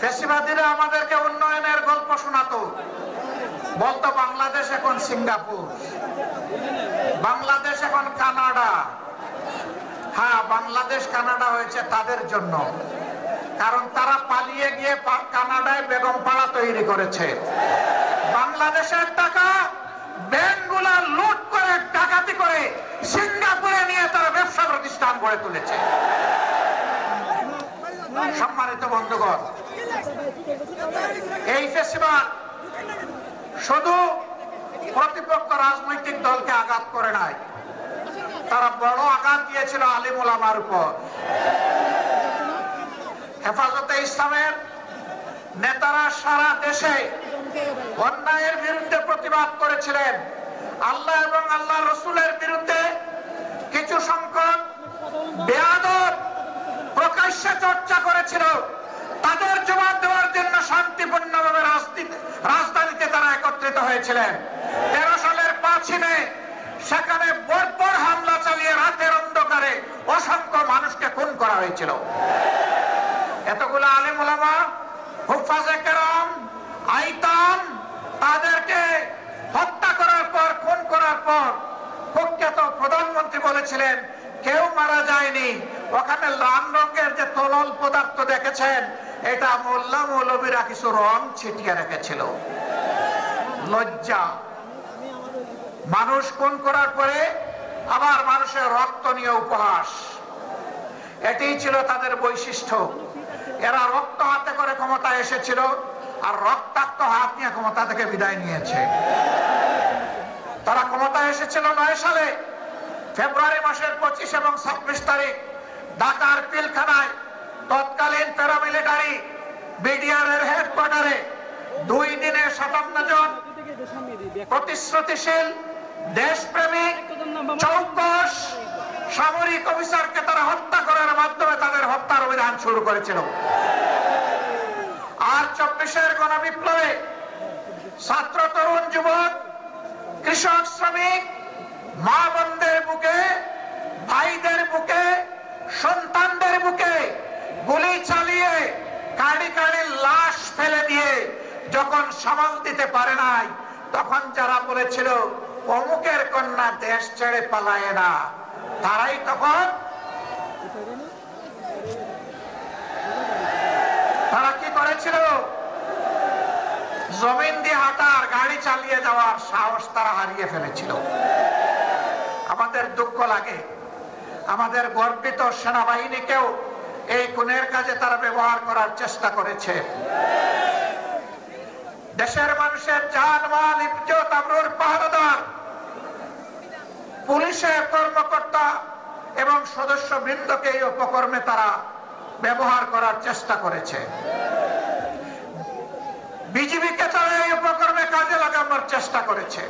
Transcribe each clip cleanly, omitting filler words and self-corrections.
ফ্যাসিবাদীরা আমাদেরকে উন্নয়নের গল্প শোনাতো, বলতো বাংলাদেশ এখন সিঙ্গাপুর, বাংলাদেশ এখন কানাডা। হ্যাঁ, বাংলাদেশ কানাডা হয়েছে তাদের জন্য, কারণ তারা পালিয়ে গিয়ে কানাডায় বেগম পাড়া তৈরি করেছে। বাংলাদেশের টাকা ব্যাংকগুলা লুট করে ডাকাতি করে সিঙ্গাপুরে নিয়ে তারা ব্যবসা প্রতিষ্ঠান গড়ে তুলেছে। সম্মানিত বন্ধুগণ, এই ফ্যাসিবাদ শুধু প্রতিপক্ষ রাজনৈতিক দলকে আঘাত করে নাই, তারা বড় আঘাত দিয়েছিল আলিম ওলামার উপর। হেফাজতে ইসলামের নেতারা সারা দেশে অন্যায়ের বিরুদ্ধে প্রতিবাদ করেছিলেন। আল্লাহ এবং আল্লাহ রসুলের বিরুদ্ধে কিছু সংখ্যক বেয়াদব প্রকাশ্যে চর্চা করেছিল। তাদের জবাব দেওয়ার জন্য শান্তিপূর্ণভাবে রাজধানীতে তারা একত্রিত হয়েছিলেন। 13 সালের 5 মে সেখানে বর্বর হামলা চালিয়ে রাতের অন্ধকারে অসংখ্য মানুষকে খুন করা হয়েছিল। এতগুলো আলেম ওলামা, হুফাজে কেরাম, আইতাম, তাদেরকে হত্যা করার পর, খুন করার পর প্রখ্যাত প্রধানমন্ত্রী বলেছিলেন কেউ মারা যায়নি, ওখানে লাল রঙের যে তরল পদার্থ দেখেছেন এটা মোল্লা মৌলবীরা কিছু রং ছিটিয়ে রেখেছিল। লজ্জা! মানুষ খুন করার পরে আবার মানুষের রক্ত নিয়ে উপহাস, এটাই ছিল তাদের বৈশিষ্ট্য। এরা রক্ত হাতে করে ক্ষমতায় এসেছিল আর রক্তাক্ত হাত নিয়ে ক্ষমতা থেকে বিদায় নিয়েছে। তারা ক্ষমতায় এসেছিল 9 সালে ফেব্রুয়ারি মাসের 25 এবং 26 তারিখ ঢাকার পিলখানায় তৎকালীন প্যারামিলিটারি বিডিআর এর হেডকোয়ার্টারে 2 দিনে 57 জন প্রতিশ্রুতিশীল দেশপ্রেমিক চৌকস সামরিক অফিসারকে তারা হত্যা করার মাধ্যমে তাদের হত্যার অভিযান শুরু করেছিল। আর 24-এর গণবিপ্লবে ছাত্র, তরুণ, যুবক, কৃষক, শ্রমিক, মা বোনদের বুকে, ভাইদের বুকে, সন্তানদের বুকে গুলি চালিয়ে কাড়ি কাড়ি লাশ ফেলে দিয়ে যখন সামাল দিতে পারে নাই, তখন যারা বলেছিল অমুকের কন্যা দেশ ছেড়ে পালায় না, তারাই তখন তারা কি করেছিল? জমিন দিয়ে হাঁটার, গাড়ি চালিয়ে যাওয়ার সাহস তারা হারিয়ে ফেলেছিল। আমাদের দুঃখ লাগে, আমাদের গর্বিত সেনাবাহিনীকেও এই খুনের কাজে তারা ব্যবহার করার চেষ্টা করেছে। দেশের মানুষের জান, মাল, ইজ্জত, আবরুর পাহারাদার পুলিশের কর্মকর্তা এবং সদস্য বৃন্দকে এই উপকর্মে তারা ব্যবহার করার চেষ্টা করেছে। বিজিবিকে তারা এই উপকর্মে কাজে লাগানোর চেষ্টা করেছে।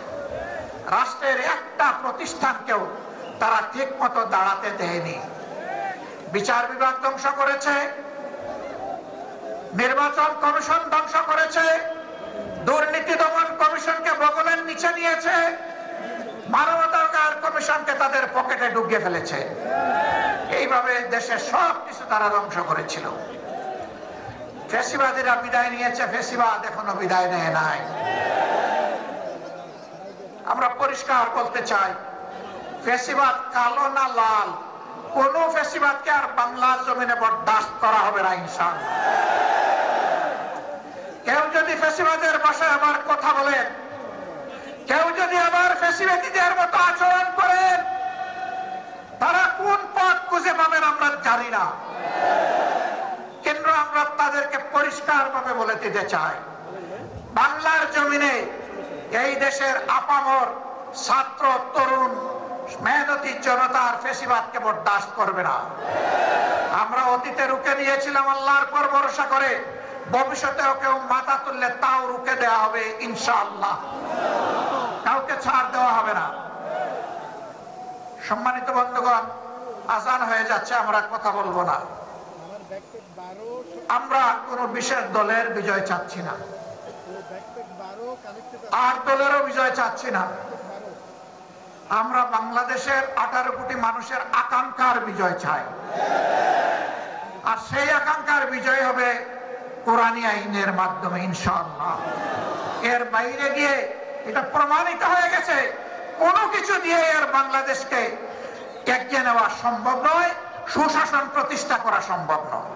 রাষ্ট্রের একটা প্রতিষ্ঠানকেও তারা ঠিক মতো দাঁড়াতে দেয়নি। বিচার বিভাগ ধ্বংস করেছে, নির্বাচন কমিশন ধ্বংস করেছে, দুর্নীতি দমন কমিশনকে বগলের নিচে নিয়েছে, মানবাধিকার কমিশনকে তাদের পকেটে ঢুকিয়ে ফেলেছে। এইভাবে দেশের সবকিছু তারা ধ্বংস করেছিল। ফ্যাসিবাদীরা বিদায় নিয়েছে, ফ্যাসিবাদ এখনো বিদায় নেয় নাই। আমরা পরিষ্কার বলতে চাই, ফ্যাসিবাদ কালো না লাল, কোন ফ্যাসিবাদকে আর বাংলার জমিনে বরদাস্ত করা হবে না ইনশাআল্লাহ। কেউ যদি ফ্যাসিবাদের ভাষায় আবার কথা বলেন, কেউ যদি আবার ফ্যাসিবাদীদের মতো আচরণ করেন, তারা কোন পথ খুঁজে পাবেন আমরা জানি না, কিন্তু আমরা তাদেরকে পরিষ্কার ভাবে বলে দিতে চাই, বাংলার জমিনে এই দেশের আপামর ছাত্র, তরুণ, মেহনতি জনতার ফ্যাসিবাদকে বরদাস্ত করবে না। আমরা অতীতে রুখে দিয়েছিলাম আল্লাহর পর ভরসা করে, ভবিষ্যতেও কেউ মাথা তুললে তাও রুখে দেওয়া হবে ইনশাআল্লাহ, কাউকে ছাড় দেওয়া হবে না। সম্মানিত বন্ধুগণ, আজান হয়ে যাচ্ছে, আমরা কথা বলবো না। আমরা কোন বিশেষ দলের বিজয় চাচ্ছি না, আর দলেরও বিজয় চাচ্ছি না। আমরা বাংলাদেশের 18 কোটি মানুষের আকাঙ্ক্ষার বিজয় চাই, আর সেই আকাঙ্ক্ষার বিজয় হবে কোরআনী আইনের মাধ্যমে ইনশাআল্লাহ। এর বাইরে গিয়ে এটা প্রমাণিত হয়ে গেছে কোনো কিছু দিয়ে এর বাংলাদেশকে এগিয়ে নেওয়া সম্ভব নয়, সুশাসন প্রতিষ্ঠা করা সম্ভব নয়।